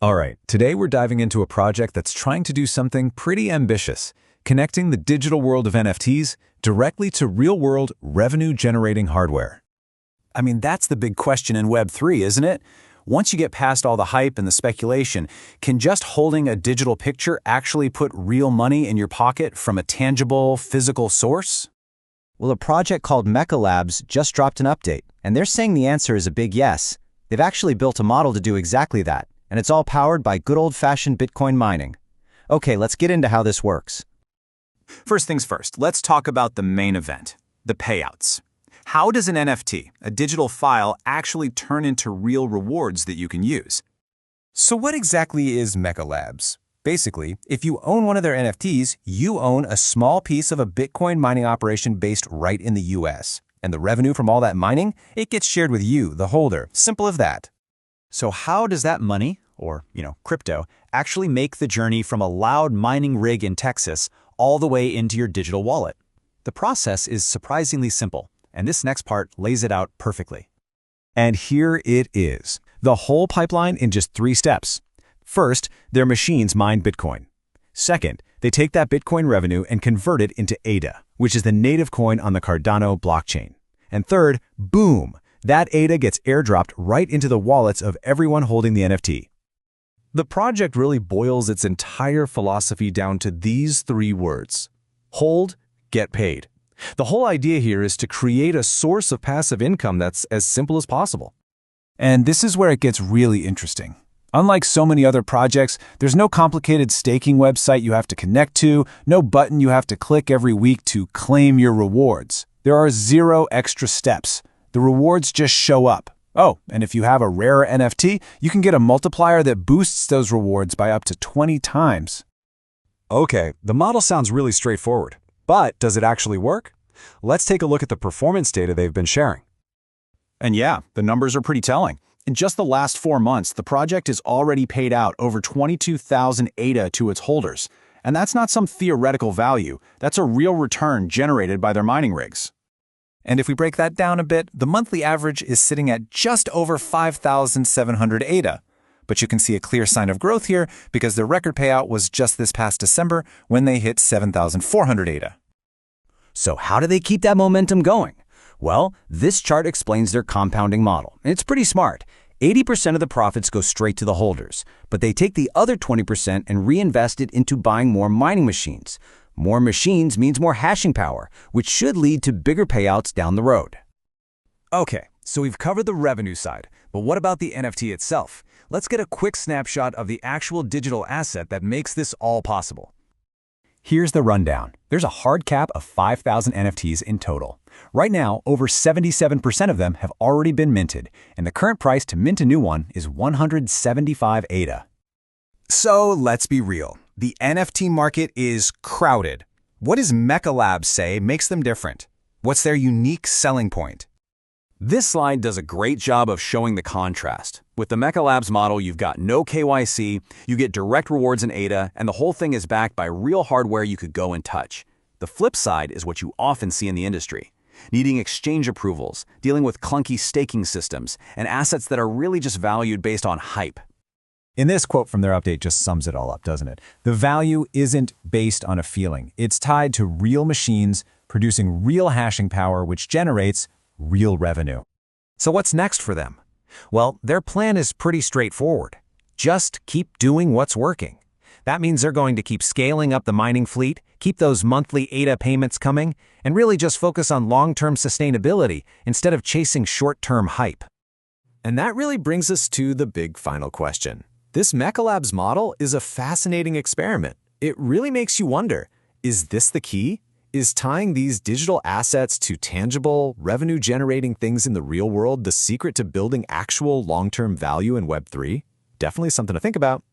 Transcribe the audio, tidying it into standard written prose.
All right, today we're diving into a project that's trying to do something pretty ambitious, connecting the digital world of NFTs directly to real-world revenue-generating hardware. I mean, that's the big question in Web3, isn't it? Once you get past all the hype and the speculation, can just holding a digital picture actually put real money in your pocket from a tangible, physical source? Well, a project called MekkaLabs just dropped an update, and they're saying the answer is a big yes. They've actually built a model to do exactly that, and it's all powered by good old-fashioned Bitcoin mining. Okay, let's get into how this works. First things first, let's talk about the main event, the payouts. How does an NFT, a digital file, actually turn into real rewards that you can use? So what exactly is MekkaLabs? Basically, if you own one of their NFTs, you own a small piece of a Bitcoin mining operation based right in the US. And the revenue from all that mining, it gets shared with you, the holder. Simple as that. So how does that money, or, crypto, actually make the journey from a loud mining rig in Texas all the way into your digital wallet? The process is surprisingly simple, and this next part lays it out perfectly. And here it is, the whole pipeline in just 3 steps. First, their machines mine Bitcoin. Second, they take that Bitcoin revenue and convert it into ADA, which is the native coin on the Cardano blockchain. And third, boom, that ADA gets airdropped right into the wallets of everyone holding the NFT. The project really boils its entire philosophy down to these 3 words: hold, get paid. The whole idea here is to create a source of passive income that's as simple as possible. And this is where it gets really interesting. Unlike so many other projects, there's no complicated staking website you have to connect to, no button you have to click every week to claim your rewards. There are 0 extra steps. The rewards just show up. Oh, and if you have a rarer NFT, you can get a multiplier that boosts those rewards by up to 20 times. Okay, the model sounds really straightforward, but does it actually work? Let's take a look at the performance data they've been sharing. And yeah, the numbers are pretty telling. In just the last 4 months, the project has already paid out over 22,000 ADA to its holders. And that's not some theoretical value. That's a real return generated by their mining rigs. And if we break that down a bit, the monthly average is sitting at just over 5,700 ADA. But you can see a clear sign of growth here because their record payout was just this past December when they hit 7,400 ADA. So how do they keep that momentum going? Well, this chart explains their compounding model. It's pretty smart. 80% of the profits go straight to the holders, but they take the other 20% and reinvest it into buying more mining machines. More machines means more hashing power, which should lead to bigger payouts down the road. Okay, so we've covered the revenue side, but what about the NFT itself? Let's get a quick snapshot of the actual digital asset that makes this all possible. Here's the rundown. There's a hard cap of 5,000 NFTs in total. Right now, over 77% of them have already been minted, and the current price to mint a new one is 175 ADA. So let's be real. The NFT market is crowded. What does MekkaLabs say makes them different? What's their unique selling point? This slide does a great job of showing the contrast. With the MekkaLabs model, you've got no KYC, you get direct rewards in ADA, and the whole thing is backed by real hardware you could go and touch. The flip side is what you often see in the industry. Needing exchange approvals, dealing with clunky staking systems, and assets that are really just valued based on hype. In this quote from their update just sums it all up, doesn't it? The value isn't based on a feeling. It's tied to real machines producing real hashing power, which generates real revenue. So what's next for them? Well, their plan is pretty straightforward. Just keep doing what's working. That means they're going to keep scaling up the mining fleet, keep those monthly ADA payments coming, and really just focus on long-term sustainability instead of chasing short-term hype. And that really brings us to the big final question. This MekkaLabs model is a fascinating experiment. It really makes you wonder, is this the key? Is tying these digital assets to tangible, revenue-generating things in the real world the secret to building actual long-term value in Web3? Definitely something to think about.